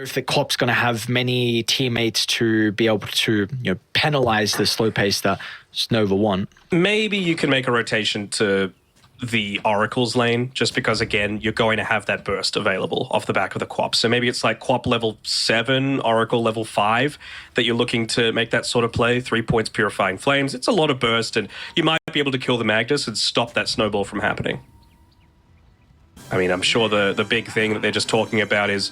if the Cop's going to have many teammates to be able to, penalize the slow pace that Nova want. Maybe you can make a rotation to the Oracle's lane, just because, again, you're going to have that burst available off the back of the Quap. So maybe it's like Quap level 7, Oracle level 5, that you're looking to make that sort of play. 3 points Purifying Flames. It's a lot of burst, and you might be able to kill the Magnus and stop that snowball from happening. I mean, I'm sure the big thing that they're just talking about is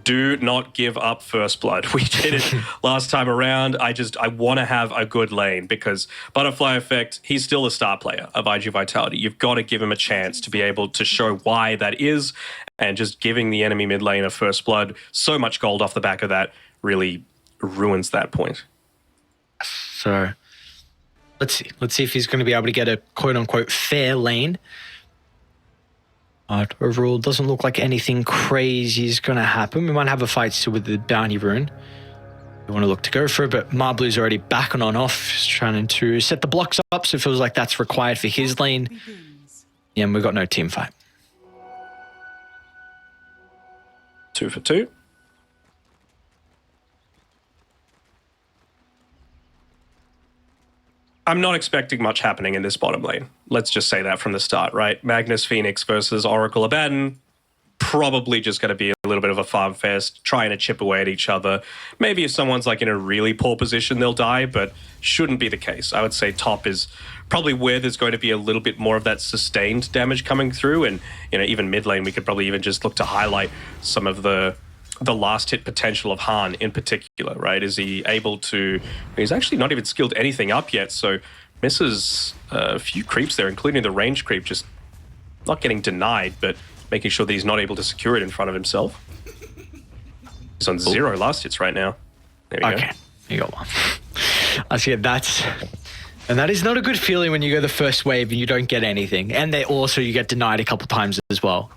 do not give up first blood. We did it last time around. I want to have a good lane because Butterfly Effect, he's still a star player of iG.Vitality. You've got to give him a chance to be able to show why that is, and just giving the enemy mid lane a first blood, so much gold off the back of that, really ruins that point. So let's see. Let's see if he's going to be able to get a quote-unquote fair lane. Overall, doesn't look like anything crazy is going to happen. We might have a fight still with the bounty rune. We want to look to go for it, but Marblu's already backing on off, just trying to set the blocks up, so it feels like that's required for his lane. Yeah, and we've got no team fight. 2 for 2. I'm not expecting much happening in this bottom lane. Let's just say that from the start, right? Magnus Phoenix versus Oracle Abaddon, probably just going to be a little bit of a farm fest, trying to chip away at each other. Maybe if someone's like in a really poor position, they'll die, but shouldn't be the case. I would say top is probably where there's going to be a little bit more of that sustained damage coming through, and even mid lane, we could probably even just look to highlight some of the last hit potential of Han in particular, right? Is he able to... He's actually not even skilled anything up yet, so misses a few creeps there, including the range creep, just not getting denied, but making sure that he's not able to secure it in front of himself. He's on 0 last hits right now. There we go. You got one. I see that's... And that is not a good feeling when you go the first wave and you don't get anything. And you get denied a couple times as well.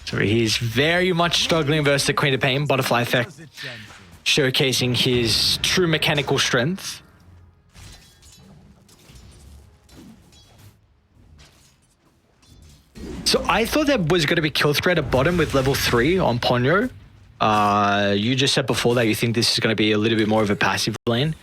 So he's very much struggling versus the Queen of Pain. Butterfly Effect showcasing his true mechanical strength. So I thought there was going to be kill threat at bottom with level 3 on Ponyo. You just said before that you think this is going to be a little bit more of a passive lane.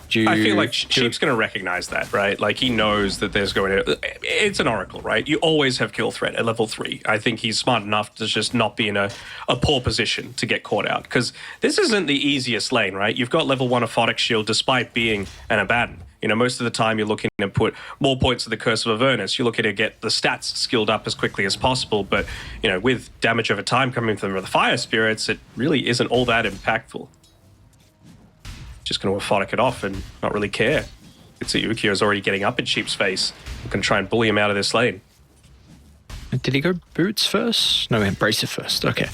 I feel like Sheep's going to recognize that, right? Like, he knows that there's going to... It's an Oracle, right? You always have kill threat at level 3. I think he's smart enough to just not be in a poor position to get caught out, because this isn't the easiest lane, right? You've got level 1 Aphotic Shield despite being an Abaddon. Most of the time you're looking to put more points to the Curse of Avernus. You're looking to get the stats skilled up as quickly as possible, but, with damage over time coming from the Fire Spirits, it really isn't all that impactful. Just going to Aphotic it off and not really care. It's that Ukio's already getting up in Sheep's face. We're going to try and bully him out of this lane. Did he go Boots first? No, Embracer first. Okay.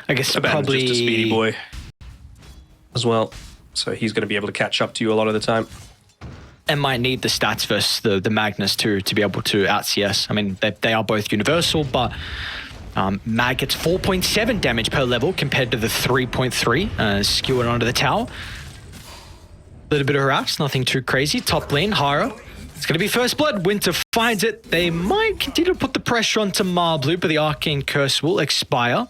I guess Abandon's probably... just a speedy boy as well. So he's going to be able to catch up to you a lot of the time. And might need the stats versus the Magnus to be able to out-CS. I mean, they are both universal, but Mag gets 4.7 damage per level compared to the 3.3 skewered onto the tower. Little bit of harass, nothing too crazy. Top lane, Hara. It's going to be first blood. Winter finds it. They might continue to put the pressure onto Marblu, but the Arcane Curse will expire.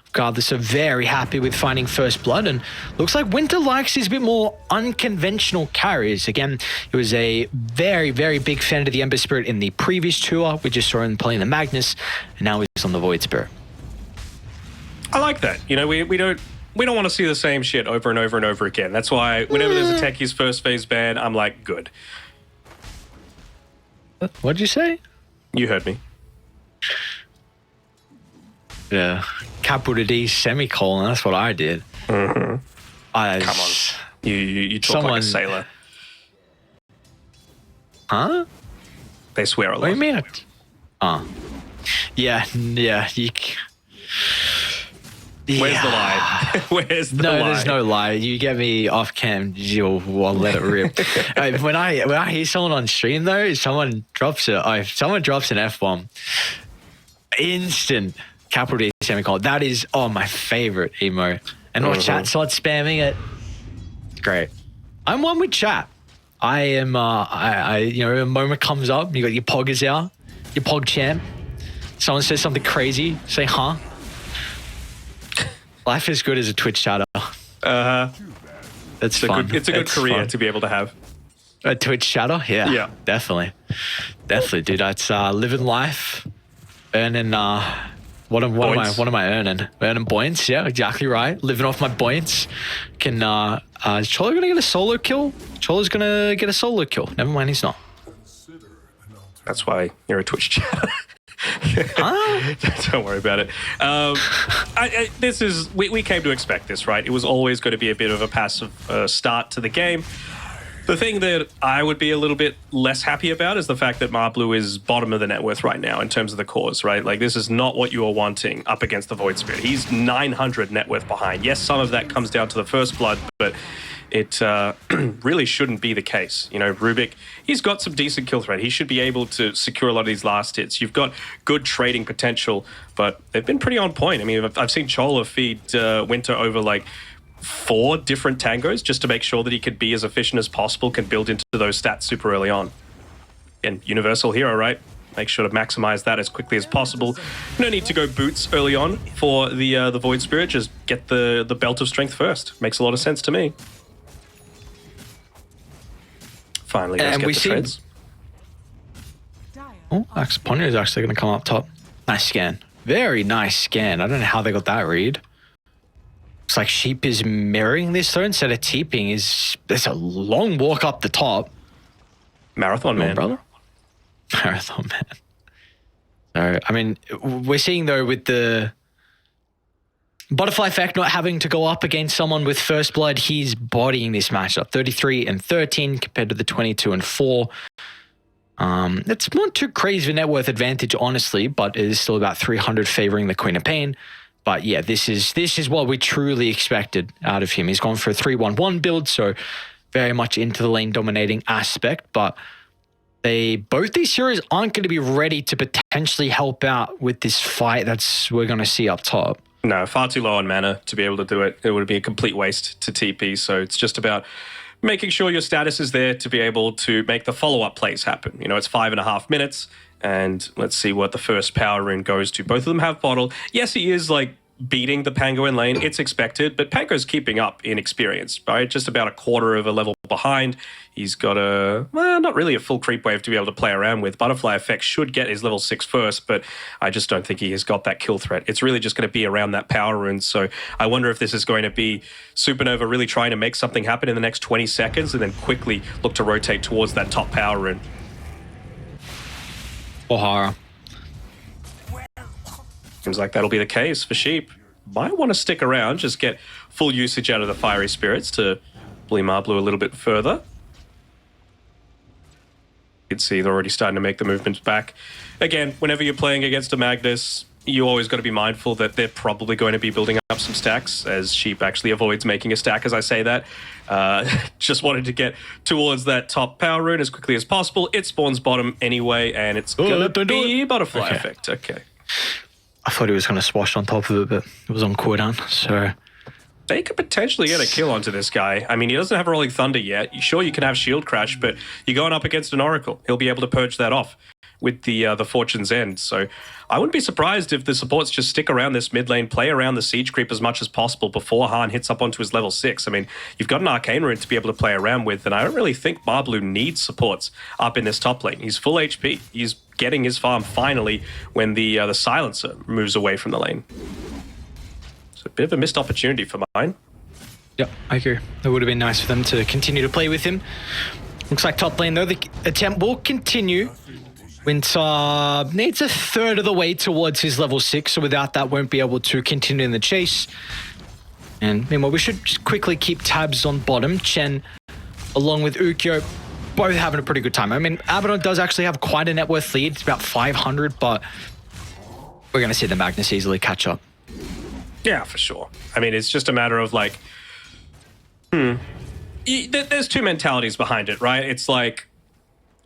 Regardless, are very happy with finding first blood, and looks like Winter likes his bit more unconventional carries. Again, he was a very, very big fan of the Ember Spirit in the previous tour. We just saw him playing the Magnus, and now he's on the Void Spirit. I like that. We don't want to see the same shit over and over and over again. That's why whenever there's a Techie's first phase ban, I'm like, good. What'd you say? You heard me. Yeah. Capital D semicolon, that's what I did. Mm-hmm. Come on. You talk like a sailor. Huh? They swear a lot. What do you mean? Yeah. Where's the lie? Where's the lie? No, there's no lie. You get me off cam, I'll let it rip. When I hear someone on stream though, someone drops an F-bomb, instant capital D semicolon. That is my favorite emo. And when chat starts spamming it, great. I'm one with chat. I am. A moment comes up, you got your poggers out, your pog champ. Someone says something crazy, say huh. Life is good as a Twitch chatter. That's fun. It's a good career fun. to be able to have. A Twitch chatter? Yeah. Definitely. Definitely, dude. It's living life, earning what am I earning? Earning points, yeah, exactly right. Living off my points. Is Cholo gonna get a solo kill? Cholo's gonna get a solo kill. Never mind, he's not. That's why you're a Twitch chatter. Huh? Don't worry about it. We came to expect this, right? It was always going to be a bit of a passive start to the game. The thing that I would be a little bit less happy about is the fact that Marblu is bottom of the net worth right now in terms of the cores, right? Like, this is not what you are wanting up against the Void Spirit. He's 900 net worth behind. Yes, some of that comes down to the first blood, but it really shouldn't be the case. You know, Rubik, he's got some decent kill threat. He should be able to secure a lot of these last hits. You've got good trading potential, but they've been pretty on point. I mean, I've seen Chola feed Winter over like 4 different tangos just to make sure that he could be as efficient as possible, can build into those stats super early on. And Universal Hero, right? Make sure to maximize that as quickly as possible. No need to go boots early on for the Void Spirit. Just get the Belt of Strength first. Makes a lot of sense to me. Finally, let's get the trades. Oh, Ponyo is actually going to come up top. Nice scan. Very nice scan. I don't know how they got that read. Looks like Sheep is mirroring this though instead of TPing. There's a long walk up the top. Marathon man, brother. Marathon man. So I mean, we're seeing though with the Butterfly Effect not having to go up against someone with first blood, he's bodying this matchup. 33 and 13 compared to the 22 and 4. It's not too crazy of a net worth advantage, honestly, but it is still about 300 favoring the Queen of Pain. But yeah, this is what we truly expected out of him. He's gone for a 3-1-1 build, so very much into the lane dominating aspect. But both these heroes aren't going to be ready to potentially help out with this fight we're going to see up top. No, far too low on mana to be able to do it. It would be a complete waste to TP. So it's just about making sure your status is there to be able to make the follow-up plays happen. You know, it's 5.5 minutes, and let's see what the first power rune goes to. Both of them have bottle. Yes, he is like beating the Pango in lane. It's expected, but Pango's keeping up in experience, right? Just about a quarter of a level behind. He's got not really a full creep wave to be able to play around with. Butterfly Effect should get his level 6 first, but I just don't think he has got that kill threat. It's really just going to be around that power rune. So I wonder if this is going to be Supernova really trying to make something happen in the next 20 seconds and then quickly look to rotate towards that top power rune. O'Hara. Seems like that'll be the case for Sheep. Might want to stick around, just get full usage out of the Fiery Spirits to bully Marblu a little bit further. You can see they're already starting to make the movements back. Again, whenever you're playing against a Magnus, you always got to be mindful that they're probably going to be building up some stacks, as Sheep actually avoids making a stack as I say that. Just wanted to get towards that top power rune as quickly as possible. It spawns bottom anyway, and it's going to be Butterfly Effect. Okay. I thought he was going to swash on top of it, but it was on cooldown, so... They could potentially get a kill onto this guy. I mean, he doesn't have Rolling Thunder yet. Sure, you can have Shield Crash, but you're going up against an Oracle. He'll be able to purge that off with the Fortune's End. So I wouldn't be surprised if the supports just stick around this mid lane, play around the Siege Creep as much as possible before Han hits up onto his level 6. I mean, you've got an Arcane Rune to be able to play around with, and I don't really think Marblu needs supports up in this top lane. He's full HP. He's getting his farm finally when the Silencer moves away from the lane. A bit of a missed opportunity for mine. Yep, I agree. It would have been nice for them to continue to play with him. Looks like top lane, though, the attempt will continue. Winter needs a third of the way towards his level 6, so without that, won't be able to continue in the chase. And meanwhile, we should just quickly keep tabs on bottom. Chen, along with Ukyo, both having a pretty good time. I mean, Abaddon does actually have quite a net worth lead. It's about 500, but we're going to see the Magnus easily catch up. Yeah, for sure. I mean, it's just a matter of like, there's two mentalities behind it, right? It's like,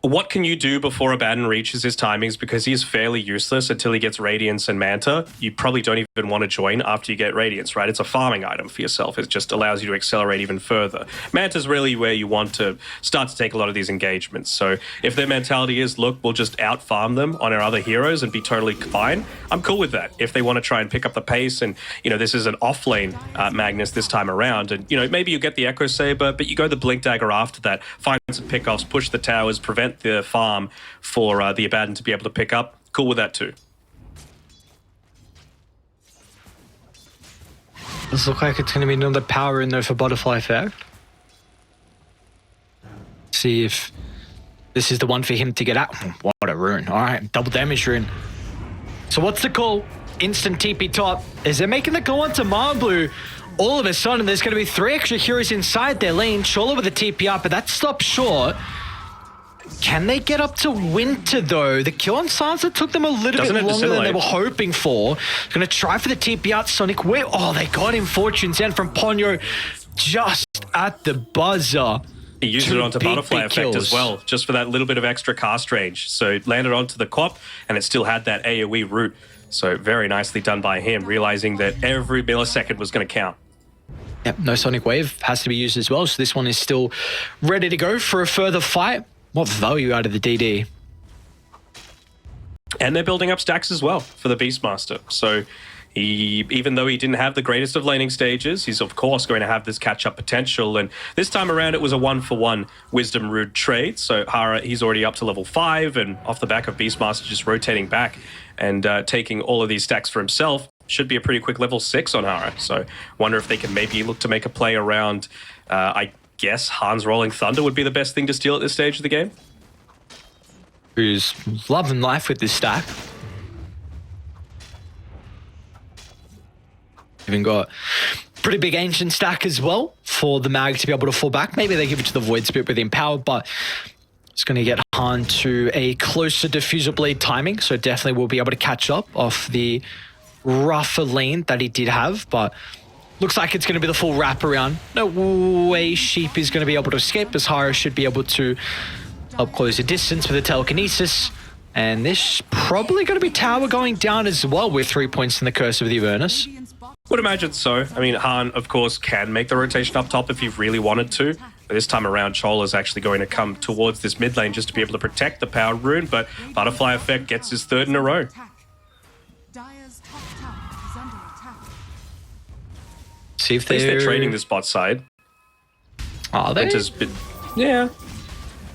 What can you do before Abaddon reaches his timings? Because he's fairly useless until he gets Radiance and Manta. You probably don't even want to join after you get Radiance, right? It's a farming item for yourself. It just allows you to accelerate even further. Manta's really where you want to start to take a lot of these engagements. So if their mentality is, look, we'll just out-farm them on our other heroes and be totally fine, I'm cool with that. If they want to try and pick up the pace and, this is an off-lane Magnus this time around, and, maybe you get the Echo Saber, but you go the Blink Dagger after that, find some pickoffs, push the towers, prevent the farm for the Abaddon to be able to pick up. Cool with that too. Does look like it's going to be another power in there for Butterfly Effect. See if this is the one for him to get out. What a rune. All right, double damage rune. So what's the call? Instant TP top. Is they're making the call onto Marblue. All of a sudden, there's going to be 3 extra heroes inside their lane. Chola with a TP up, but that stops short. Can they get up to Winter, though? The kill on Sansa took them a little bit longer than they were hoping for. Going to try for the TP out. Sonic Wave. Oh, they got him. Fortune's End from Ponyo just at the buzzer. He used it onto Butterfly Effect as well, just for that little bit of extra cast range. So it landed onto the Quap, and it still had that AoE route. So very nicely done by him, realizing that every millisecond was going to count. Yep, no Sonic Wave has to be used as well. So this one is still ready to go for a further fight. What value out of the DD? And they're building up stacks as well for the Beastmaster. So even though he didn't have the greatest of laning stages, he's of course going to have this catch-up potential. And this time around, it was a 1-for-1 Wisdom Root trade. So Hara, he's already up to level 5, and off the back of Beastmaster just rotating back and taking all of these stacks for himself, should be a pretty quick level 6 on Hara. So wonder if they can maybe look to make a play around, I guess Han's Rolling Thunder would be the best thing to steal at this stage of the game. Who's loving life with this stack. Even got pretty big Ancient stack as well for the Mag to be able to fall back. Maybe they give it to the Void Spirit with Empower, but it's going to get Han to a closer Diffuser Blade timing, so definitely will be able to catch up off the rougher lane that he did have, but looks like it's going to be the full wraparound. No way Sheep is going to be able to escape, as Hara should be able to help close the distance with the telekinesis. And this probably going to be tower going down as well with 3 points in the Curse of the Avernus. Would imagine so. I mean, Han, of course, can make the rotation up top if he really wanted to. But this time around, Chol is actually going to come towards this mid lane just to be able to protect the power rune, but Butterfly Effect gets his 3rd in a row. See if At least they're trading this bot side. Are they? Yeah.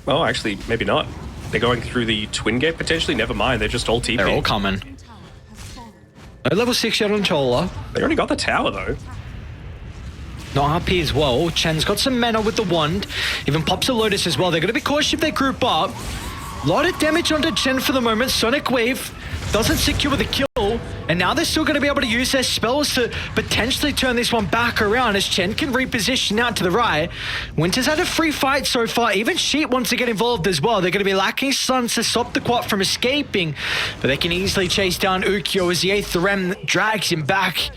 Well, actually, maybe not. They're going through the twin gate potentially. Never mind. They're just all TP. They're all coming. No level 6 yet on Chola. They already got the tower, though. No RP as well. Chen's got some mana with the wand. Even pops a Lotus as well. They're going to be cautious if they group up. A lot of damage onto Chen for the moment. Sonic Wave doesn't secure the kill. And now they're still going to be able to use their spells to potentially turn this one back around as Chen can reposition out to the right. Winter's had a free fight so far. Even Sheep wants to get involved as well. They're going to be lacking stuns to stop the Quap from escaping. But they can easily chase down Ukyo as the 8th Rem drags him back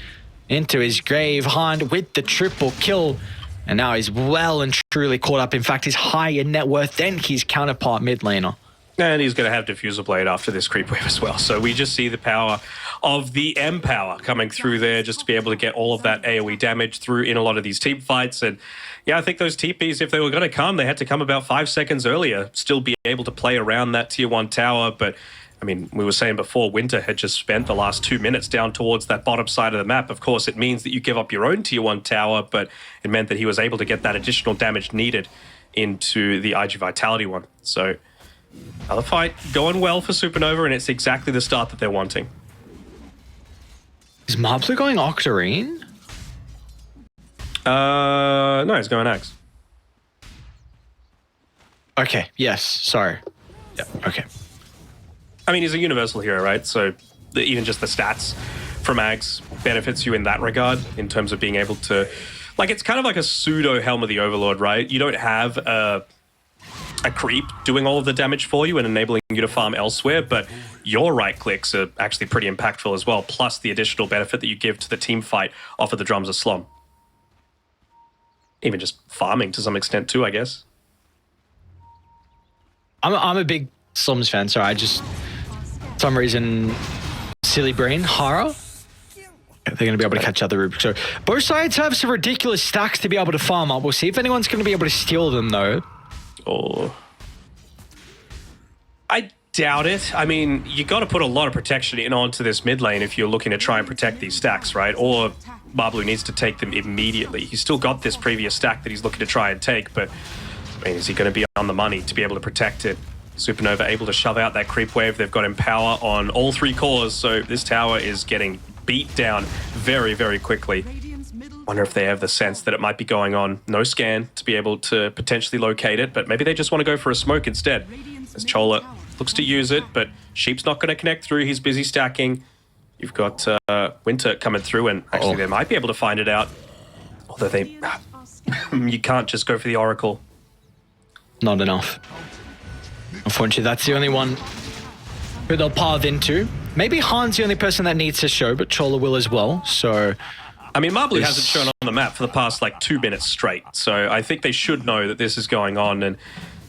into his grave. Han with the triple kill. And now he's well and truly caught up. In fact, he's higher net worth than his counterpart mid laner. And he's going to have Diffuser Blade after this creep wave as well. So we just see the power of the M-Power coming through there just to be able to get all of that AoE damage through in a lot of these team fights. And yeah, I think those TPs, if they were going to come, they had to come about 5 seconds earlier, still be able to play around that tier 1 tower. But I mean, we were saying before, Winter had just spent the last 2 minutes down towards that bottom side of the map. Of course, it means that you give up your own tier 1 tower, but it meant that he was able to get that additional damage needed into the iG.Vitality one. So another fight going well for Supernova, and it's exactly the start that they're wanting. Is Marblue going Octarine? No, he's going Axe. Okay, yes, sorry. Yeah, okay. I mean, he's a universal hero, right? So even just the stats from Axe benefits you in that regard, in terms of being able to... Like, it's kind of like a pseudo Helm of the Overlord, right? You don't have a creep doing all of the damage for you and enabling you to farm elsewhere, but your right clicks are actually pretty impactful as well, plus the additional benefit that you give to the team fight off of the Drums of Slum. Even just farming to some extent too, I guess. I'm a big Slums fan, so I just, for some reason, silly brain, Hara, they're going to be able to catch out the Rubik. So both sides have some ridiculous stacks to be able to farm up. We'll see if anyone's going to be able to steal them, though. Oh. I doubt it. I mean, you got to put a lot of protection in onto this mid lane if you're looking to try and protect these stacks, right? Or Mablu needs to take them immediately. He's still got this previous stack that he's looking to try and take, but I mean, is he going to be on the money to be able to protect it? Supernova able to shove out that creep wave. They've got Empower on all 3 cores, so this tower is getting beat down very, very quickly. Wonder if they have the sense that it might be going on. No scan to be able to potentially locate it, but maybe they just want to go for a smoke instead. As Chola looks to use it, but Sheep's not going to connect through. He's busy stacking. You've got Winter coming through, and actually they might be able to find it out. Although they... you can't just go for the Oracle. Not enough. Unfortunately, that's the only one who they'll path into. Maybe Han's the only person that needs to show, but Chola will as well, so... I mean, Mablu hasn't shown on the map for the past, like, 2 minutes straight, so I think they should know that this is going on, and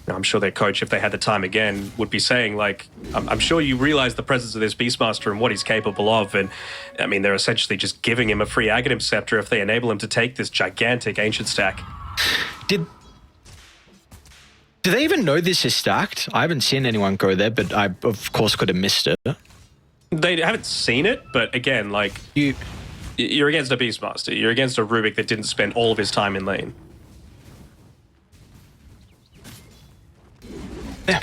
I'm sure their coach, if they had the time again, would be saying, like, I'm sure you realize the presence of this Beastmaster and what he's capable of, and, I mean, they're essentially just giving him a free Aghanim Scepter if they enable him to take this gigantic Ancient stack. Do they even know this is stacked? I haven't seen anyone go there, but I, of course, could have missed it. They haven't seen it, but again, like, you're against a Beastmaster. You're against a Rubik that didn't spend all of his time in lane. Yeah,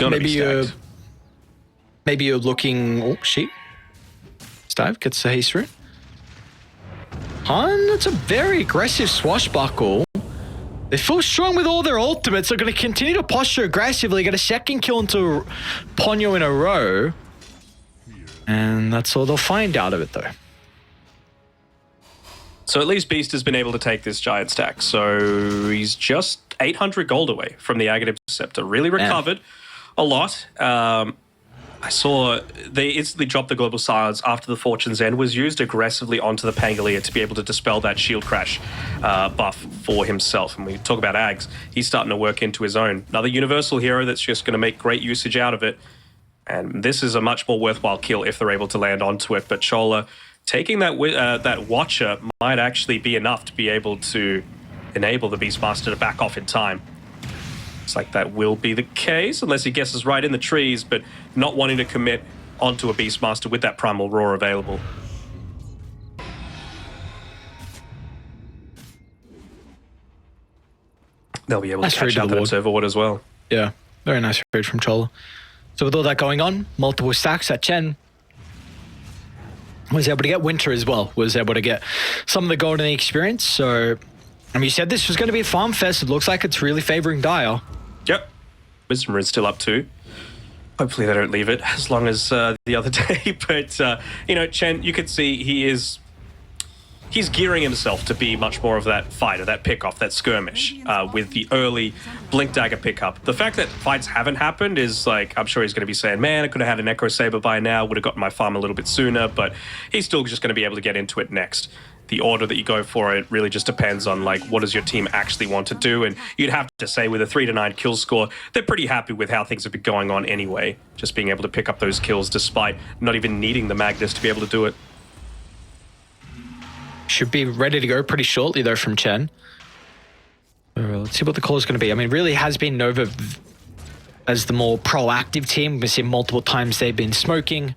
maybe you're looking... Oh, Sheep. Stave gets the haste through. Han, that's a very aggressive swashbuckle. They feel strong with all their ultimates. They're going to continue to posture aggressively, get a second kill into Ponyo in a row. And that's all they'll find out of it, though. So at least Beast has been able to take this giant stack. So he's just 800 gold away from the Aghanim Scepter. Really recovered a lot. I saw they instantly dropped the Global Silence after the Fortune's End was used aggressively onto the Pangolier to be able to dispel that shield crash buff for himself. And we talk about Ags, he's starting to work into his own. Another universal hero that's just going to make great usage out of it. And this is a much more worthwhile kill if they're able to land onto it. But Chola taking that Watcher might actually be enough to be able to enable the Beastmaster to back off in time. Looks like that will be the case, unless he guesses right in the trees, but not wanting to commit onto a Beastmaster with that Primal Roar available. They'll be able to catch out that Observer Ward as well. Yeah, very nice read from Chola. So with all that going on, multiple stacks at Chen. Was able to get Winter as well. Was able to get some of the gold in the experience. So, I mean, you said this was going to be a farm fest. It looks like it's really favoring Dire. Yep. Wisdom Rune's still up too. Hopefully they don't leave it as long as the other day. But, you know, Chen, you could see he's gearing himself to be much more of that fighter, that pick-off, that skirmish with the early Blink Dagger pickup. The fact that fights haven't happened is like, I'm sure he's going to be saying, man, I could have had an Echo Saber by now, would have gotten my farm a little bit sooner, but he's still just going to be able to get into it next. The order that you go for it really just depends on like what does your team actually want to do, and you'd have to say with a 3 to 9 kill score, they're pretty happy with how things have been going on anyway, just being able to pick up those kills despite not even needing the Magnus to be able to do it. Should be ready to go pretty shortly, though, from Chen. Let's see what the call is going to be. I mean, really has been Nova as the more proactive team. We've seen multiple times they've been smoking.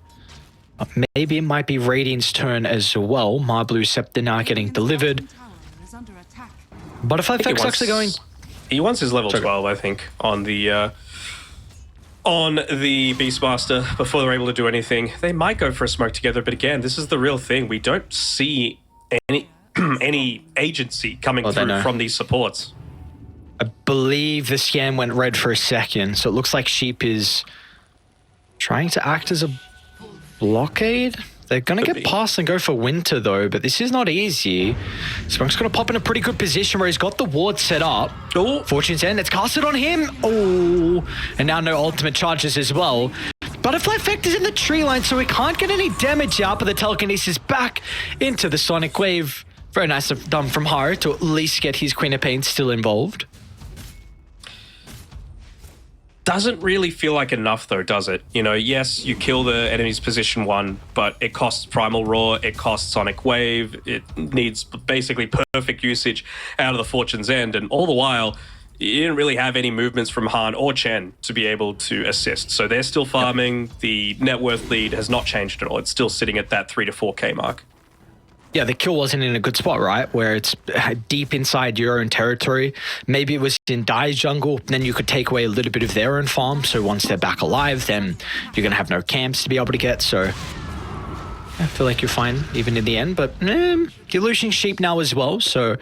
Maybe it might be Radiant's turn as well. Mablu Scepter now getting delivered. Butterfly Effect's actually going... He wants his level 12, I think, on the Beastmaster before they're able to do anything. They might go for a smoke together, but again, this is the real thing. We don't see any agency coming through from these supports. I believe the scan went red for a second, so it looks like Sheep is trying to act as a blockade. They're going to get past and go for Winter, though, but this is not easy. Spunk's going to pop in a pretty good position where he's got the ward set up. Oh. Fortune's End, it's casted on him. Oh, and now no ultimate charges as well. Butterfly Effect is in the tree line, so we can't get any damage out, but the telekinesis back into the Sonic Wave. Very nice done from Haru to at least get his Queen of Pain still involved. Doesn't really feel like enough though, does it? You know, yes, you kill the enemy's position 1, but it costs Primal Roar, it costs Sonic Wave, it needs basically perfect usage out of the Fortune's End, and all the while, you didn't really have any movements from Han or Chen to be able to assist. So they're still farming. The net worth lead has not changed at all. It's still sitting at that 3 to 4K mark. Yeah, the kill wasn't in a good spot, right? Where it's deep inside your own territory. Maybe it was in Dai's jungle. Then you could take away a little bit of their own farm. So once they're back alive, then you're going to have no camps to be able to get. So I feel like you're fine even in the end. But you're losing sheep now as well. So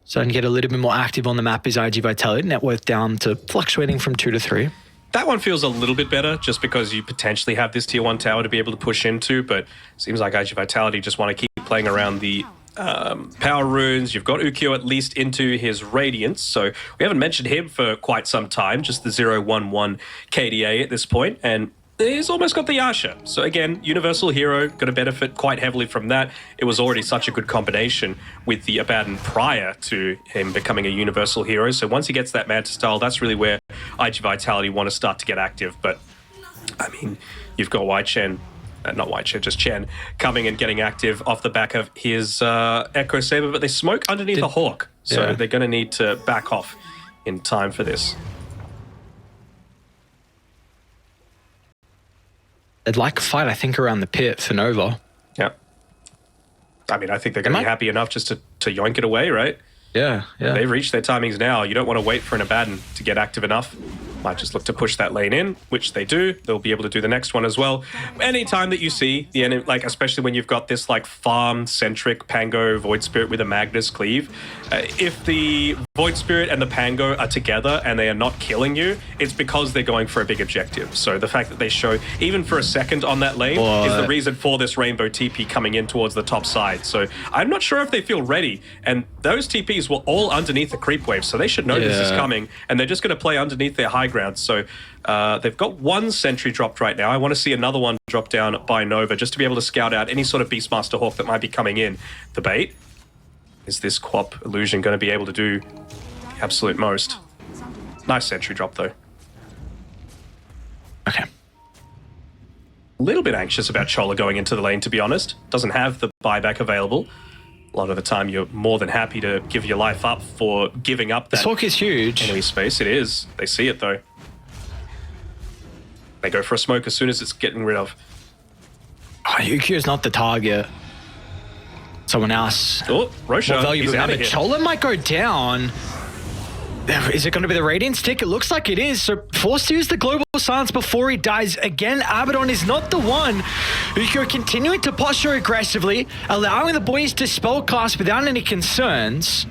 starting to get a little bit more active on the map is iG.Vitality. Net worth down to fluctuating from 2 to 3. That one feels a little bit better just because you potentially have this tier 1 tower to be able to push into, but it seems like iG.Vitality just want to keep playing around the power runes. You've got Ukyo at least into his Radiance, so we haven't mentioned him for quite some time, just the 0-1-1 KDA at this point, and he's almost got the Yasha. So again, Universal Hero, going to benefit quite heavily from that. It was already such a good combination with the Abaddon prior to him becoming a Universal Hero. So once he gets that Manta style, that's really where iG.Vitality want to start to get active. But, I mean, you've got just Chen, coming and getting active off the back of his Echo Saber, but they smoke underneath a Hawk. So they're going to need to back off in time for this. They'd like a fight, I think, around the pit for Nova. Yeah. I mean, I think they're going to be happy enough just to yoink it away, right? Yeah. They've reached their timings now. You don't want to wait for an Abaddon to get active enough. Might just look to push that lane in, which they do. They'll be able to do the next one as well. Anytime that you see the enemy, like especially when you've got this like farm-centric Pango Void Spirit with a Magnus cleave, if the Void Spirit and the Pango are together and they are not killing you, it's because they're going for a big objective. So the fact that they show, even for a second on that lane, is the reason for this Rainbow TP coming in towards the top side. So I'm not sure if they feel ready. And those TPs were all underneath the creep wave, so they should know this is coming, and they're just going to play underneath their high ground. So they've got one sentry dropped right now. I want to see another one drop down by Nova just to be able to scout out any sort of Beastmaster Hawk that might be coming in. The bait is this Quap Illusion going to be able to do the absolute most. Nice sentry drop though. Okay. A little bit anxious about Chola going into the lane, to be honest. Doesn't have the buyback available. A lot of the time you're more than happy to give your life up for giving up that. This Hawk is huge. Enemy space. It is. They see it though. They go for a smoke as soon as it's getting rid of. Oh, Ukyo's not the target. Someone else. Oh, Roshan, he's out of here. Chola might go down. Is it going to be the Radiance tick? It looks like it is. So forced to use the Global Silence before he dies. Again, Abaddon is not the one. Ukyo continuing to posture aggressively, allowing the boys to spellcast without any concerns.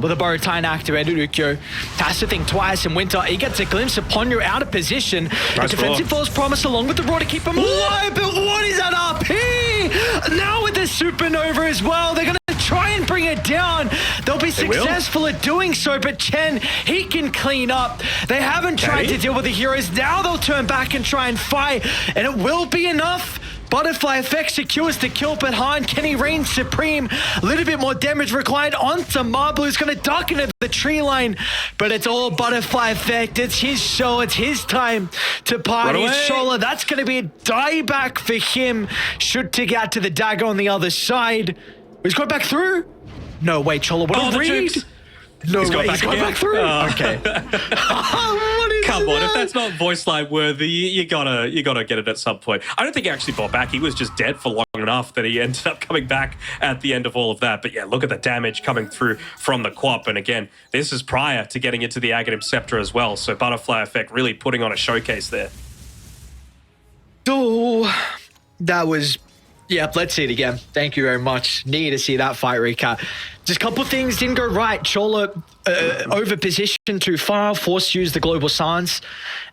With a Borotine activated, Ukyo has to think twice, and Winter, he gets a glimpse of Ponyo out of position. Nice a defensive false promise along with the Raw to keep him alive, but what is that RP? Now with the Supernova as well, they're going to try and bring it down. They'll be successful at doing so, but Chen, he can clean up. They haven't tried to deal with the heroes. Now they'll turn back and try and fight, and it will be enough. Butterfly Effect secures the kill, but Han, can he reign supreme? A little bit more damage required onto Marble, who's going to duck into the tree line, but it's all Butterfly Effect. It's his show. It's his time to party. Chola, that's going to be a dieback for him. Should take out to the dagger on the other side. He's going back through? No, wait, Chola, what a read? No, he's going back through? Okay. What is Come on, that? if that's not voice line worthy, you gotta get it at some point. I don't think he actually bought back. He was just dead for long enough that he ended up coming back at the end of all of that. But yeah, look at the damage coming through from the Quap. And again, this is prior to getting into the Aghanim Scepter as well. So Butterfly Effect really putting on a showcase there. So that was... Yeah, let's see it again. Thank you very much. Need to see that fight recap. Just a couple of things didn't go right. Chola over positioned too far, forced to use the Global Silence.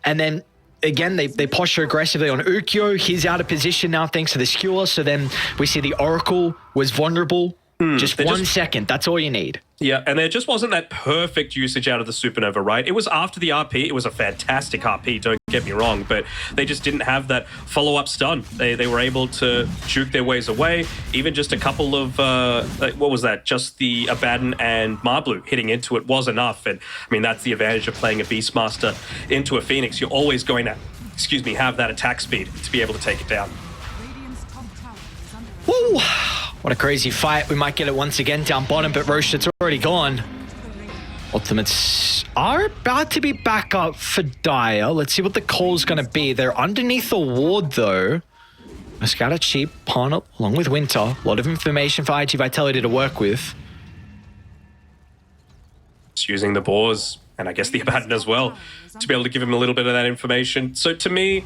And then, again, they posture aggressively on Ukyo. He's out of position now thanks to the skewer. So then we see the Oracle was vulnerable Just 1 second. That's all you need. Yeah, and there just wasn't that perfect usage out of the Supernova, right? It was after the RP. It was a fantastic RP, don't get me wrong, but they just didn't have that follow-up stun. They were able to juke their ways away. Even just a couple of, what was that? Just the Abaddon and Marblu hitting into it was enough. And, I mean, that's the advantage of playing a Beastmaster into a Phoenix. You're always going to, have that attack speed to be able to take it down. Woo! What a crazy fight. We might get it once again down bottom, but Roshan's already gone. Ultimates are about to be back up for Dire. Let's see what the call's going to be. They're underneath the ward, though. Just got a cheap pawn along with Winter. A lot of information for iG.Vitality to work with. Just using the Boars, and I guess the Abaddon as well, to be able to give him a little bit of that information. So to me,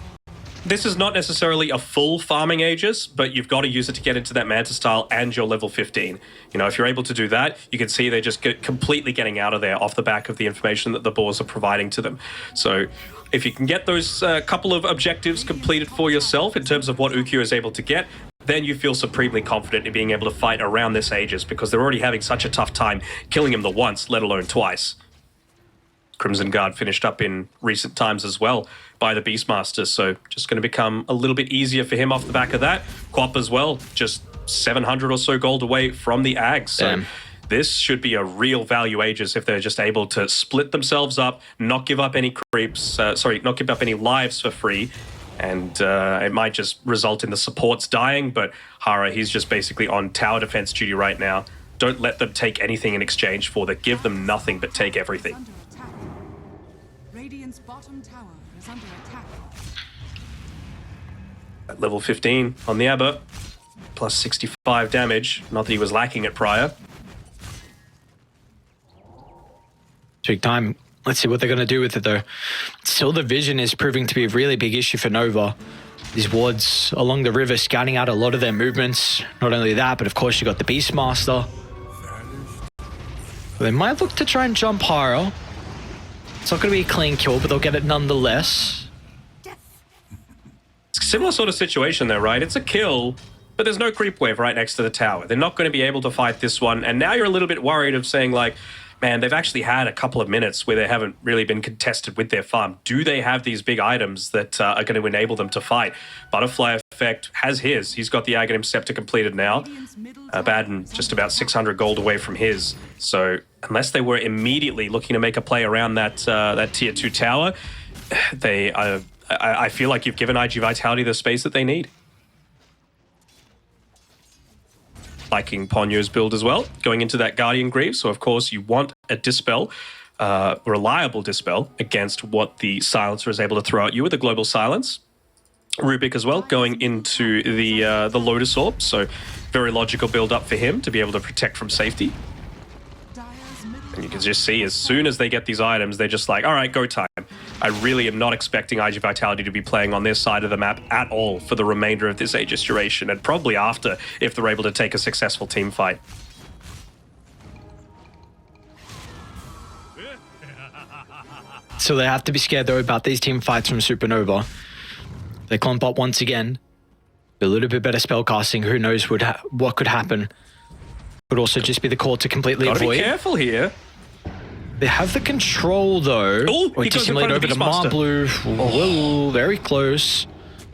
this is not necessarily a full farming Aegis, but you've got to use it to get into that Manta style and your level 15. You know, if you're able to do that, you can see they're just completely getting out of there off the back of the information that the Boars are providing to them. So if you can get those couple of objectives completed for yourself in terms of what Ukyu is able to get, then you feel supremely confident in being able to fight around this Aegis, because they're already having such a tough time killing him the once, let alone twice. Crimson Guard finished up in recent times as well by the Beastmaster, so just going to become a little bit easier for him off the back of that. Quap as well, just 700 or so gold away from the Ags. So this should be a real value Aegis if they're just able to split themselves up, not give up any creeps, not give up any lives for free. And it might just result in the supports dying, but Hara, he's just basically on tower defense duty right now. Don't let them take anything in exchange for that. Give them nothing, but take everything. Radiant's bottom tower is under attack. At level 15 on the Abba, plus 65 damage. Not that he was lacking it prior. Big time. Let's see what they're going to do with it, though. Still, the vision is proving to be a really big issue for Nova. These wards along the river scouting out a lot of their movements. Not only that, but of course you got the Beastmaster. They might look to try and jump higher. It's not going to be a clean kill, but they'll get it nonetheless. It's a similar sort of situation there, right? It's a kill, but there's no creep wave right next to the tower. They're not going to be able to fight this one. And now you're a little bit worried of saying, like, man, they've actually had a couple of minutes where they haven't really been contested with their farm. Do they have these big items that are going to enable them to fight? Butterfly Effect has his. He's got the Aghanim Scepter completed now. Abaddon just about 600 gold away from his. So unless they were immediately looking to make a play around that that tier 2 tower, I feel like you've given iG.Vitality the space that they need. Liking Ponyo's build as well, going into that Guardian Greaves. So of course you want a Dispel, reliable Dispel against what the Silencer is able to throw at you with a Global Silence. Rubik as well, going into the Lotus Orb, so very logical build up for him to be able to protect from safety. And you can just see as soon as they get these items, they're just like, all right, go time. I really am not expecting iG.Vitality to be playing on this side of the map at all for the remainder of this Aegis duration, and probably after, if they're able to take a successful team fight. So they have to be scared, though, about these team fights from Supernova. They clump up once again. A little bit better spellcasting. Who knows what could happen. Could also just be the call to completely avoid. Gotta be careful here. They have the control, though. Oh, we dissimulate over to Marblu. Oh, very close.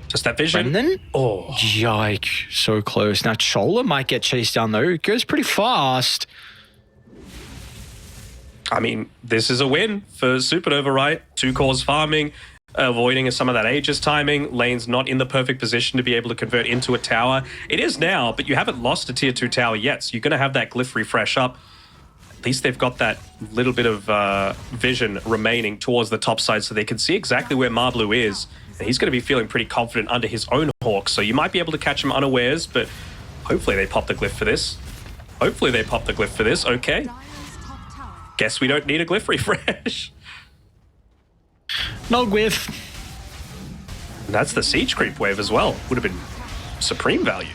Just that vision. Brendan? Oh. Yike. So close. Now, Chola might get chased down, though. It goes pretty fast. I mean, this is a win for Supernova, right? 2 cores farming, avoiding some of that Aegis timing. Lane's not in the perfect position to be able to convert into a tower. It is now, but you haven't lost a tier 2 tower yet, so you're going to have that glyph refresh up. At least they've got that little bit of vision remaining towards the top side so they can see exactly where Marblu is. And he's going to be feeling pretty confident under his own Hawk, so you might be able to catch him unawares, but hopefully they pop the glyph for this. Hopefully they pop the glyph for this, okay. Guess we don't need a glyph refresh. No glyph. And that's the siege creep wave as well. Would have been supreme value.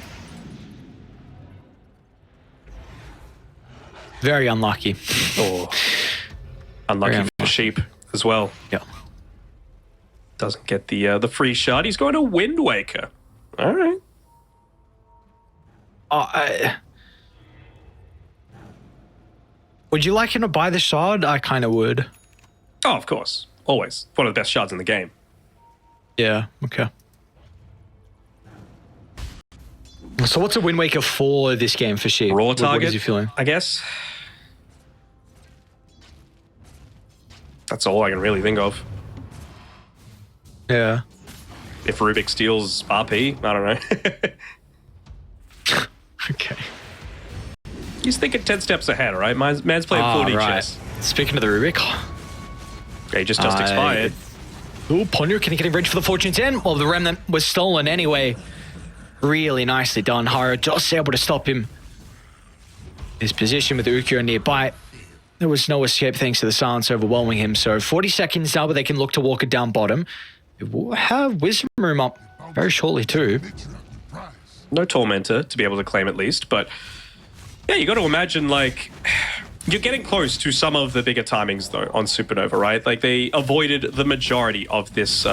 Very unlucky. Oh, unlucky for Sheep as well. Yeah. Doesn't get the free shot. He's going to Wind Waker. All right. Would you like him to buy the shard? I kind of would. Oh, of course. Always. One of the best shards in the game. Yeah, okay. So what's a Wind Waker for this game for Sheep? Raw target, What is he feeling? I guess. That's all I can really think of. Yeah. If Rubik steals RP, I don't know. Okay. He's thinking 10 steps ahead, right? Man's playing 4D chess. Speaking of the Rubik. Yeah, he just expired. Ooh, Ponyo getting ready for the Fortune's End. Well, the Remnant was stolen anyway. Really nicely done. Hara just able to stop him. His position with Ukyo nearby. There was no escape thanks to the silence overwhelming him. So 40 seconds now, but they can look to walk it down bottom. We'll have Wisdom Room up very shortly too. No Tormentor to be able to claim at least, but yeah, you got to imagine like you're getting close to some of the bigger timings though on Supernova, right? Like they avoided the majority of this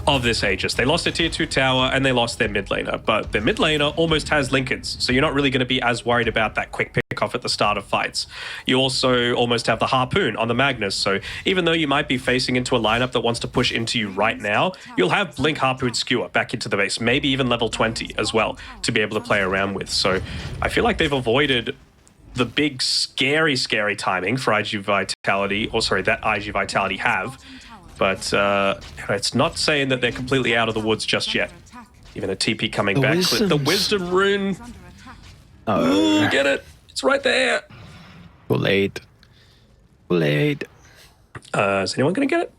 Aegis. They lost a tier 2 tower and they lost their mid laner, but their mid laner almost has Linkens, so you're not really going to be as worried about that quick pick off at the start of fights. You also almost have the Harpoon on the Magnus, so even though you might be facing into a lineup that wants to push into you right now, you'll have Blink Harpoon Skewer back into the base, maybe even level 20 as well to be able to play around with. So I feel like they've avoided the big scary timing for iG.Vitality, or sorry, that iG.Vitality have. But it's not saying that they're completely out of the woods just yet. Even a TP coming back. The Wisdom Rune. Oh, get it. It's right there. Too late. Too late. Is anyone going to get it?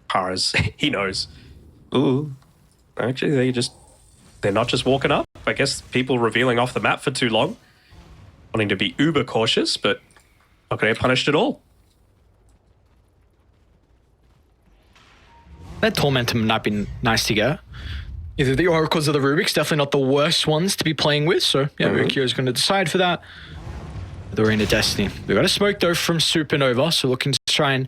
Hara's. He knows. Ooh. Actually, they're not just walking up. I guess people revealing off the map for too long. Wanting to be uber cautious, but not going to get punished at all. That Tormentum might be nice to get. Either the Oracles or the Rubiks, definitely not the worst ones to be playing with. So yeah, Ukyo is going to decide for that. The Arena Destiny. We've got a smoke though from Supernova, so looking to try and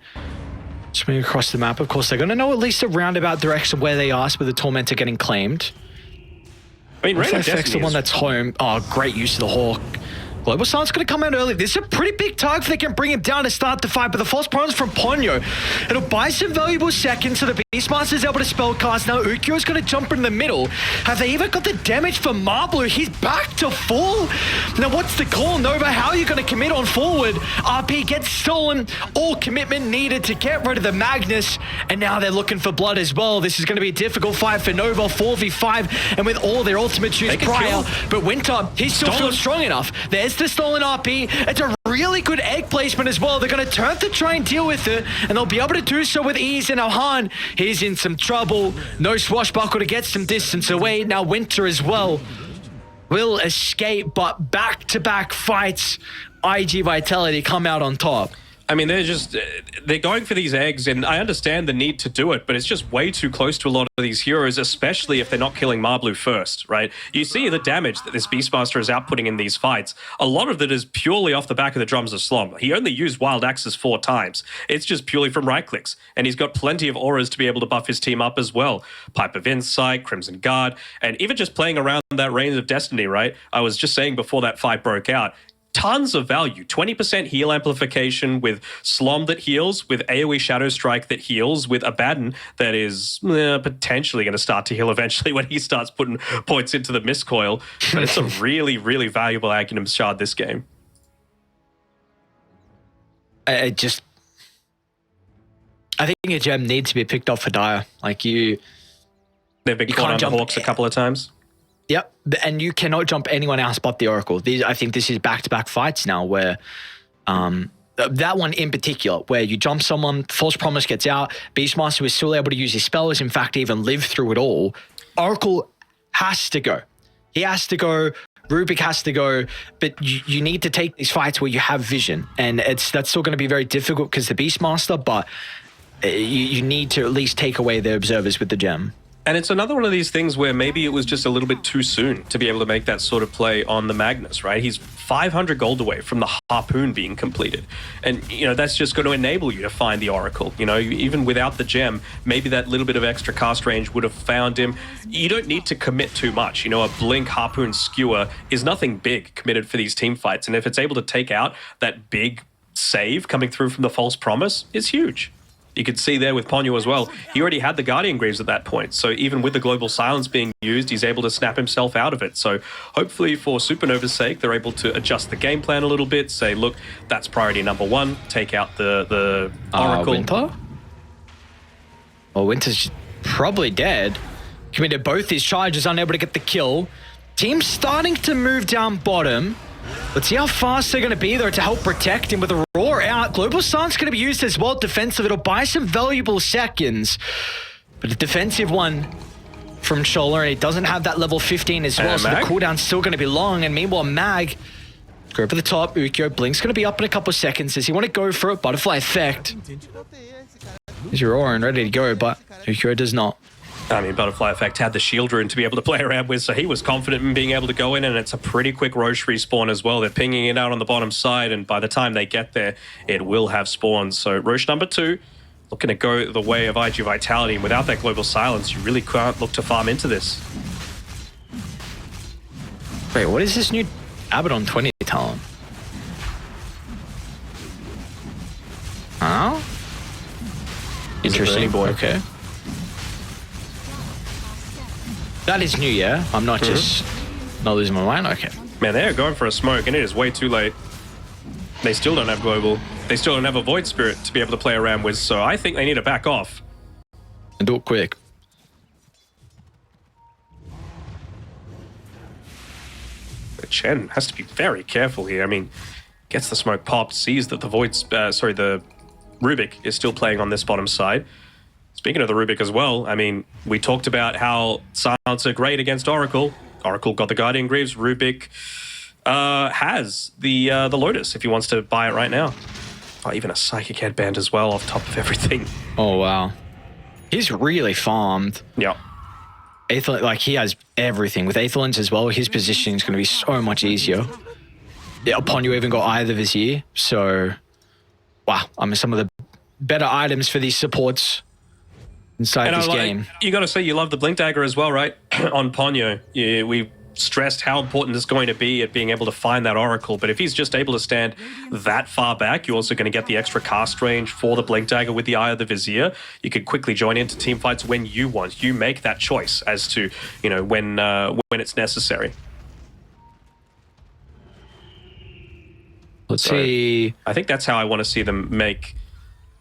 swing across the map. Of course, they're going to know at least a roundabout direction where they are with the Tormentor getting claimed. I mean, Arena Destiny the one that's home. Oh, great use of the Hawk. Global Silence going to come out early. This is a pretty big target if they can bring him down to start the fight, but the false promise from Ponyo. It'll buy some valuable seconds so the Beastmaster's able to spellcast. Now Ukyo is going to jump in the middle. Have they even got the damage for Marblu? He's back to full. Now what's the call, Nova? How are you going to commit on forward? RP gets stolen. All commitment needed to get rid of the Magnus, and now they're looking for blood as well. This is going to be a difficult fight for Nova, 4v5, and with all their ultimate use prior. But Winter, he's still feeling strong enough. There's the stolen RP. It's a really good egg placement as well. They're going to turn to try and deal with it, and they'll be able to do so with ease. And Alhan, he's in some trouble. No Swashbuckle to get some distance away. Now Winter as well will escape, but back-to-back fights, iG.Vitality come out on top. I mean, they're going for these eggs, and I understand the need to do it, but it's just way too close to a lot of these heroes, especially if they're not killing Marblu first, right? You see the damage that this Beastmaster is outputting in these fights. A lot of it is purely off the back of the drums of Slom. He only used Wild Axes 4 times. It's just purely from right clicks, and he's got plenty of auras to be able to buff his team up as well. Pipe of Insight, Crimson Guard, and even just playing around that Reigns of Destiny, right? I was just saying before that fight broke out, tons of value. 20% heal amplification with Slom that heals, with AoE Shadow Strike that heals, with Abaddon that is potentially going to start to heal eventually when he starts putting points into the Mist Coil. But it's a really, really valuable Aghanim Shard this game. I think a gem needs to be picked up for Dire. Like They've been caught on the Hawks a couple of times. Yep, and you cannot jump anyone else but the Oracle. I think this is back-to-back fights now where that one in particular, where you jump someone, False Promise gets out, Beastmaster is still able to use his spells, in fact, even live through it all. Oracle has to go. He has to go. Rubik has to go, but you need to take these fights where you have vision, and that's still going to be very difficult because the Beastmaster, but you need to at least take away the observers with the gem. And it's another one of these things where maybe it was just a little bit too soon to be able to make that sort of play on the Magnus, right? He's 500 gold away from the Harpoon being completed. And, you know, that's just going to enable you to find the Oracle. You know, even without the gem, maybe that little bit of extra cast range would have found him. You don't need to commit too much. You know, a Blink Harpoon Skewer is nothing big committed for these team fights. And if it's able to take out that big save coming through from the False Promise, it's huge. You could see there with Ponyo as well. He already had the Guardian Greaves at that point. So even with the Global Silence being used, he's able to snap himself out of it. So hopefully for Supernova's sake, they're able to adjust the game plan a little bit. Say, look, that's priority number one. Take out the Oracle. Winter? Well, Winter's probably dead. Committed both his charges, unable to get the kill. Team's starting to move down bottom. Let's see how fast they're going to be, though, to help protect him with a roar out. Global Silence going to be used as well defensive. It'll buy some valuable seconds. But a defensive one from Chola, and he doesn't have that level 15 as well, so the cooldown's still going to be long. And meanwhile, Mag, go over the top. Ukyo, Blink's going to be up in a couple of seconds. Does he want to go for it? Butterfly effect. Here's your aura and ready to go, but Ukyo does not. I mean, Butterfly Effect had the shield rune to be able to play around with, so he was confident in being able to go in, and it's a pretty quick Roche respawn as well. They're pinging it out on the bottom side, and by the time they get there, it will have spawns. So Roche number 2, looking to go the way of iG.Vitality, and without that Global Silence, you really can't look to farm into this. Wait, what is this new Abaddon 20 talent? Huh? Interesting. Boy. Okay. That is new, yeah? I'm not just not losing my mind? Okay. Man, they're going for a smoke, and it is way too late. They still don't have Global. They still don't have a Void Spirit to be able to play around with, so I think they need to back off. And do it quick. Chen has to be very careful here. I mean, gets the smoke popped, sees that the the Rubik is still playing on this bottom side. Speaking of the Rubik as well, I mean, we talked about how Silence are great against Oracle. Oracle got the Guardian Greaves. Rubik has the Lotus if he wants to buy it right now. Oh, even a Psychic Headband as well off top of everything. Oh, wow. He's really farmed. Yeah. Aether, like, he has everything. With Aetherlands as well, his positioning is going to be so much easier. Yeah, upon you even got Eye of the Vizier. So, wow. I mean, some of the better items for these supports inside this game. You got to say you love the Blink Dagger as well, right? On Ponyo, we stressed how important it's going to be at being able to find that Oracle, but if he's just able to stand that far back, you're also going to get the extra cast range for the Blink Dagger with the Eye of the Vizier. You could quickly join into team fights when you want. You make that choice as to, you know, when it's necessary. Let's see. I think that's how I want to see them make.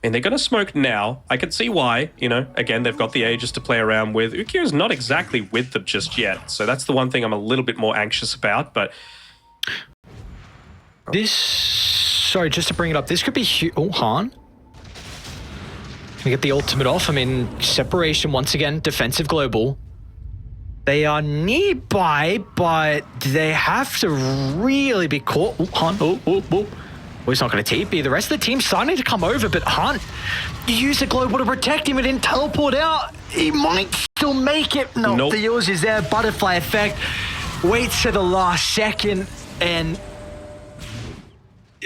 And they're going to smoke now. I can see why, you know, again, they've got the Aegis to play around with. Ukyo's not exactly with them just yet. So that's the one thing I'm a little bit more anxious about, but... This... Sorry, just to bring it up, this could be... Oh, Han? Can we get the ultimate off? I mean, separation, once again, defensive global. They are nearby, but they have to really be caught. Oh, Han, oh. Well, he's not going to TP. The rest of the team's starting to come over, but Hunt, you use the global to protect him. It didn't teleport out. He might still make it. No, nope. The yours is there. Butterfly effect. Waits to the last second, and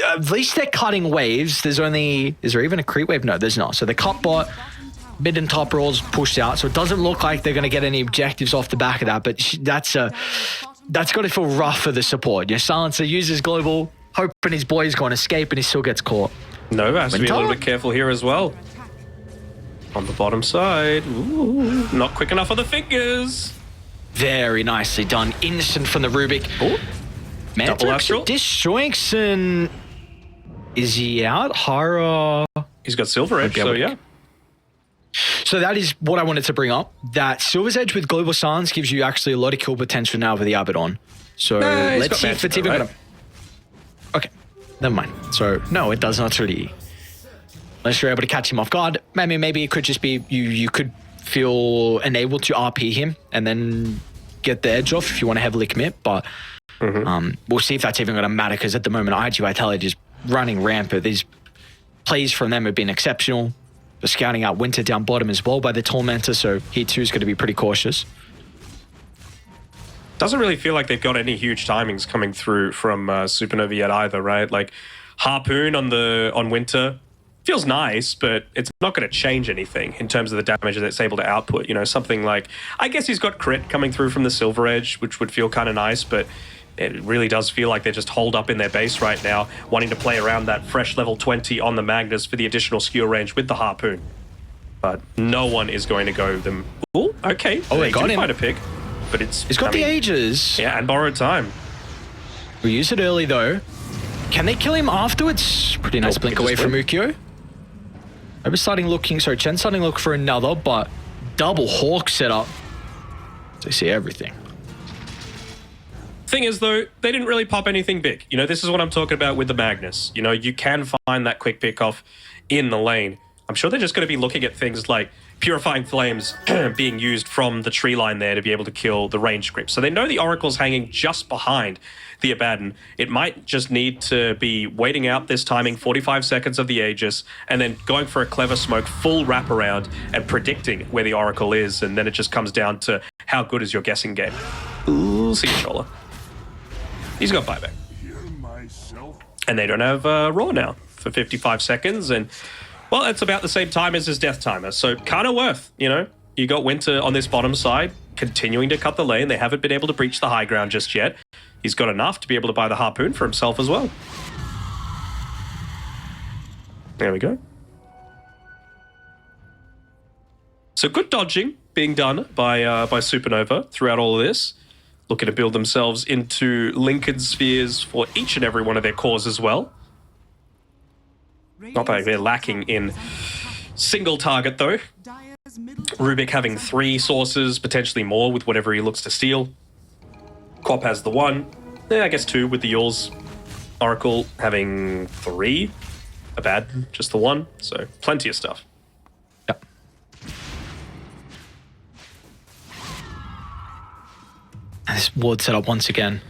at least they're cutting waves. There's only... Is there even a creep wave? No, there's not. So the cut bot, mid and top rolls pushed out, so it doesn't look like they're going to get any objectives off the back of that, but that's got to feel rough for the support. Your Silencer uses global, hoping his boy's going to escape, and he still gets caught. Nova has to be a little bit careful here as well. On the bottom side. Ooh, not quick enough on the fingers. Very nicely done. Instant from the Rubik. Oh, double astral. Disjoinction. Is he out? Hara. He's got Silver Edge, so yeah. So that is what I wanted to bring up. That Silver's Edge with Global Silence gives you actually a lot of kill potential now with the Abaddon. So let's see if it's even going to... Okay, never mind. So, no, it does not really... Unless you're able to catch him off guard. Maybe it could just be you could feel enabled to RP him and then get the edge off if you want to heavily commit. But we'll see if that's even going to matter, because at the moment, iG.Vitality is running rampant. These plays from them have been exceptional. scouting out Winter down bottom as well by the Tormentor, so he too is going to be pretty cautious. Doesn't really feel like they've got any huge timings coming through from Supernova yet either, right? Like Harpoon on Winter feels nice, but it's not going to change anything in terms of the damage that it's able to output. You know, something like, I guess he's got crit coming through from the Silver Edge, which would feel kind of nice, but it really does feel like they're just holed up in their base right now, wanting to play around that fresh level 20 on the Magnus for the additional skewer range with the Harpoon. But no one is going to go them. Oh, okay. Oh, they got him. Find a pick, but he's got the Aegis. Yeah, and borrowed time. We use it early though. Can they kill him afterwards? Pretty nice blink away from Ukyo. Chen starting to look for another, but double Hawk setup. They see everything. Thing is, though, they didn't really pop anything big. You know, this is what I'm talking about with the Magnus. You know, you can find that quick pick off in the lane. I'm sure they're just going to be looking at things like Purifying Flames being used from the tree line there to be able to kill the range script. So they know the Oracle's hanging just behind the Abaddon. It might just need to be waiting out this timing, 45 seconds of the Aegis, and then going for a clever smoke, full wraparound, and predicting where the Oracle is. And then it just comes down to how good is your guessing game. Ooh, see you, Chola. He's got buyback. And they don't have Raw now for 55 seconds. And, well, it's about the same time as his death timer. So kind of worth, you know. You got Winter on this bottom side, continuing to cut the lane. They haven't been able to breach the high ground just yet. He's got enough to be able to buy the Harpoon for himself as well. There we go. So good dodging being done by Supernova throughout all of this. Looking to build themselves into Lincoln spheres for each and every one of their cores as well. Not that they're lacking in single target though. Rubik having 3 sources, potentially more with whatever he looks to steal. Quap has the 1. I guess 2 with the Yules. Oracle having 3. Abaddon, just the 1. So plenty of stuff. Yep. This ward set up once again.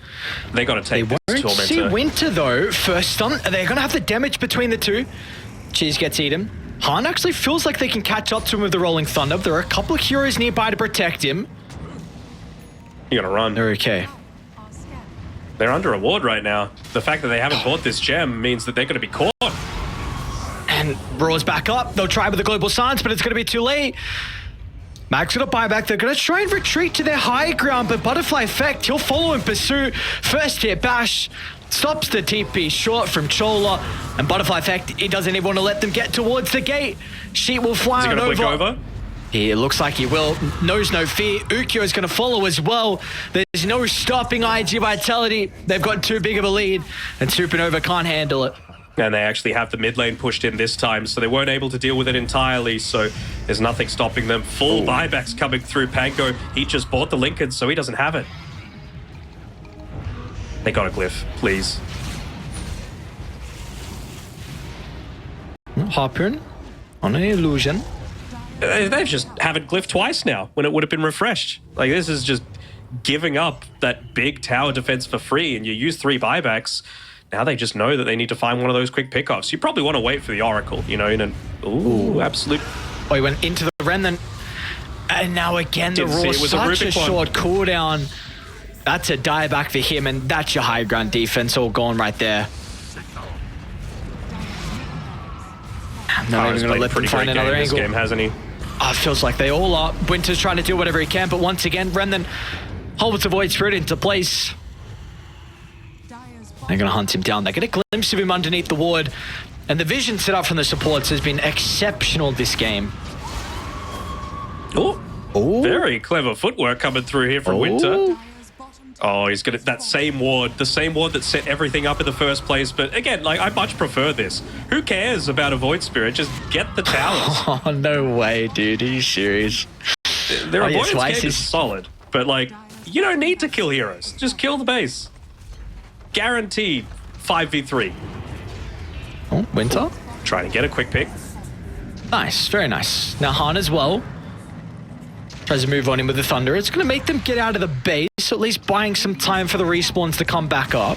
They got to take this Tormentor. Tormentor. See Winter though, first stun. They're going to have the damage between the two. Cheese gets eaten. Han actually feels like they can catch up to him with the Rolling Thunder. There are a couple of heroes nearby to protect him. You're going to run. They're okay. They're under a ward right now. The fact that they haven't bought this gem means that they're going to be caught. And Raw's back up. They'll try with the Global Silence, but it's going to be too late. Mag's going to buy back. They're going to try and retreat to their high ground, but Butterfly Effect, he'll follow in pursuit. First hit bash stops the TP short from Chola, and Butterfly Effect, he doesn't even want to let them get towards the gate. Sheet will fly on over. Is he going to flick over? It looks like he will. Knows no fear. Ukyo is going to follow as well. There's no stopping iG.Vitality. They've got too big of a lead, and Supernova can't handle it. And they actually have the mid lane pushed in this time, so they weren't able to deal with it entirely, so there's nothing stopping them. Full buybacks coming through. Pango, he just bought the Lincoln, so he doesn't have it. They got a glyph, please. Harpoon on an illusion. They just haven't glyphed twice now when it would have been refreshed. Like, this is just giving up that big tower defense for free, and you use 3 buybacks. Now they just know that they need to find one of those quick pickoffs. You probably want to wait for the Oracle, you know, in an absolute... Oh, he went into the Ren then. And now again, the Raw, such a short cooldown. That's a dieback for him, and that's your high ground defense all gone right there. I'm not even going to let them find another angle. This game, hasn't he? Oh, it feels like they all are. Winter's trying to do whatever he can, but once again, Remnant holds the Void Spirit into place. They're going to hunt him down. They get a glimpse of him underneath the ward. And the vision set up from the supports has been exceptional this game. Oh, very clever footwork coming through here from Winter. Oh, he's got that same ward, the same ward that set everything up in the first place. But again, like, I much prefer this. Who cares about a Void Spirit? Just get the towers. Oh, no way, dude. Are you serious? Their avoidance game is solid. But, like, you don't need to kill heroes. Just kill the base. Guaranteed 5v3. Oh, Winter. Trying to get a quick pick. Nice, very nice. Now Han as well. Tries to move on him with the Thunder. It's going to make them get out of the base, at least buying some time for the respawns to come back up.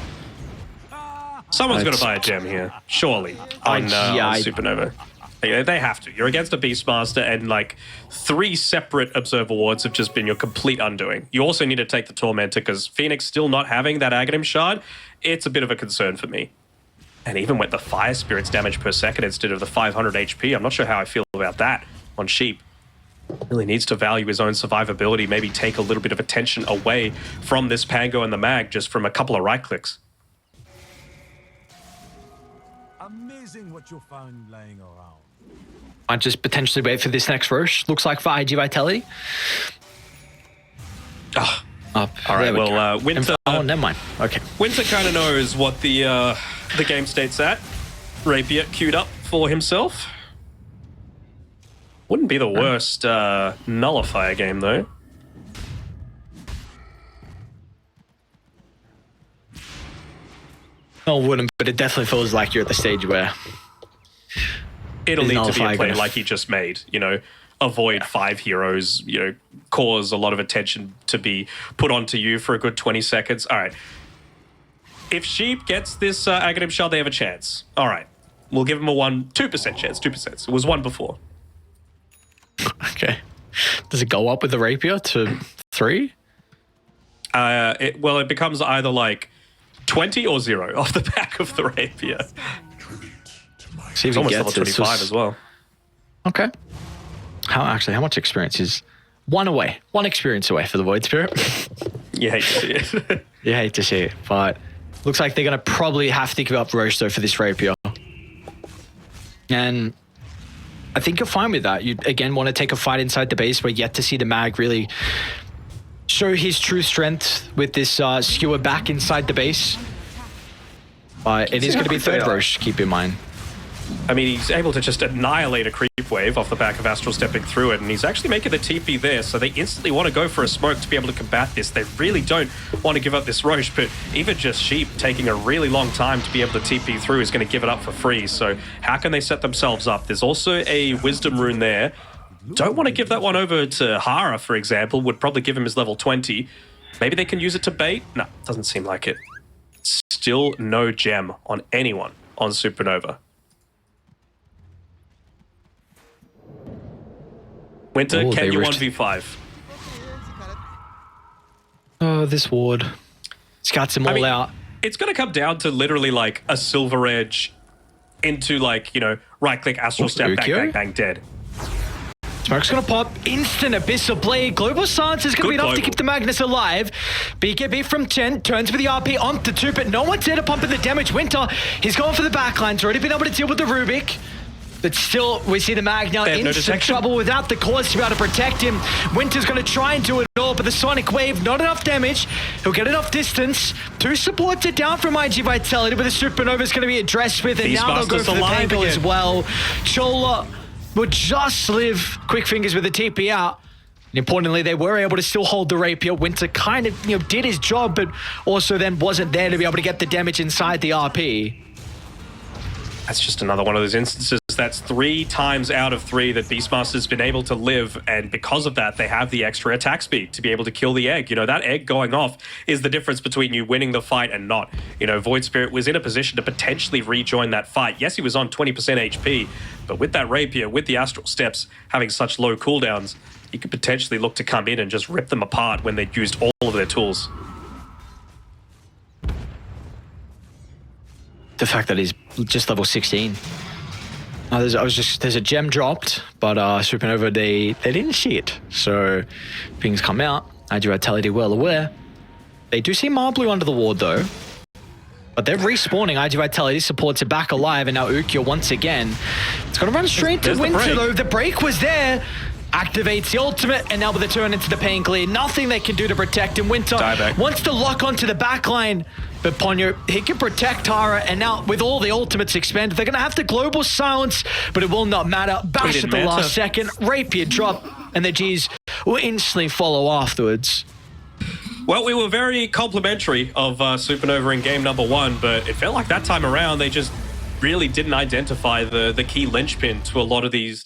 Someone's going to buy a gem here, surely, on Supernova. They have to. You're against a Beastmaster, and like 3 separate Observer Wards have just been your complete undoing. You also need to take the Tormentor, because Phoenix still not having that Aghanim Shard, it's a bit of a concern for me. And even with the Fire Spirit's damage per second instead of the 500 HP, I'm not sure how I feel about that on Sheep. Really needs to value his own survivability, maybe take a little bit of attention away from this Pango and the Mag just from a couple of right clicks. Amazing what you'll find laying around. Might just potentially wait for this next Roche. Looks like for iG.Vitality. Oh. Up. All right, well, Winter... Oh, never mind. Okay. Winter kind of knows what the game state's at. Rapier queued up for himself. Wouldn't be the worst nullifier game, though. No, wouldn't, but it definitely feels like you're at the stage where... It'll need to be a play gonna... like he just made, you know, avoid 5 heroes, you know, cause a lot of attention to be put onto you for a good 20 seconds. All right. If Sheep gets this Aghanim Shard, they have a chance. All right. We'll give him a 2% chance, 2%. It was 1 before. Okay. Does it go up with the Rapier to 3? It becomes either like 20 or 0 off the back of the Rapier. See if it's almost level gets 25 as well. Okay. How much experience is 1 away? 1 experience away for the Void Spirit. You hate to see it. You hate to see it, but looks like they're going to probably have to give up Roche though for this Rapier. And I think you're fine with that. You, again, want to take a fight inside the base. We're yet to see the Mag really show his true strength with this skewer back inside the base. But it is going to be third Roche, keep in mind. I mean, he's able to just annihilate a creep wave off the back of Astral stepping through it, and he's actually making the TP there, so they instantly want to go for a smoke to be able to combat this. They really don't want to give up this Roche, but even just Sheep taking a really long time to be able to TP through is going to give it up for free, so how can they set themselves up? There's also a Wisdom Rune there. Don't want to give that one over to Hara, for example, would probably give him his level 20. Maybe they can use it to bait? No, doesn't seem like it. Still no gem on anyone on Supernova. Winter, Ooh, can you risked... 1v5? Oh, this ward. Scouts them all out. It's going to come down to literally like a Silver Edge into like, you know, right-click, Astral Step, bang, bang, bang, dead. Smoke's going to pop. Instant Abyssal Blade. Global Silence is going to be enough to keep the Magnus alive. BKB from 10. Turns with the RP onto 2, but no one's there to pump in the damage. Winter, he's going for the backlines. Already been able to deal with the Rubik. But still, we see the Mag now in some trouble without the cause to be able to protect him. Winter's going to try and do it all, but the Sonic Wave, not enough damage. He'll get enough distance. 2 supports are down from iG.Vitality, but the Supernova's going to be addressed with, and now they'll go for the Pango as well. Chola will just live. Quick Fingers with the TP out. And importantly, they were able to still hold the Rapier. Winter kind of, you know, did his job, but also then wasn't there to be able to get the damage inside the RP. That's just another one of those instances. That's 3 times out of 3 that Beastmaster's been able to live, and because of that, they have the extra attack speed to be able to kill the egg. You know, that egg going off is the difference between you winning the fight and not. You know, Void Spirit was in a position to potentially rejoin that fight. Yes, he was on 20% HP, but with that Rapier, with the Astral Steps having such low cooldowns, you could potentially look to come in and just rip them apart when they'd used all of their tools. The fact that he's just level 16. There's a gem dropped, but Supernova, they didn't see it. So things come out. iG.Vitality well aware. They do see Marblue under the ward though. But they're respawning. iG.Vitality supports it back alive, and now Ukia once again. It's gonna run straight to Winter though. The break was there. Activates the ultimate, and now with the turn into the pain clear, nothing they can do to protect him. Winter wants to lock onto the backline, but Ponyo, he can protect Tara, and now with all the ultimates expanded, they're going to have to global silence, but it will not matter. Bash at the last second, Rapier drop, and the Gs will instantly follow afterwards. Well, we were very complimentary of Supernova in game number 1, but it felt like that time around they just really didn't identify the key linchpin to a lot of these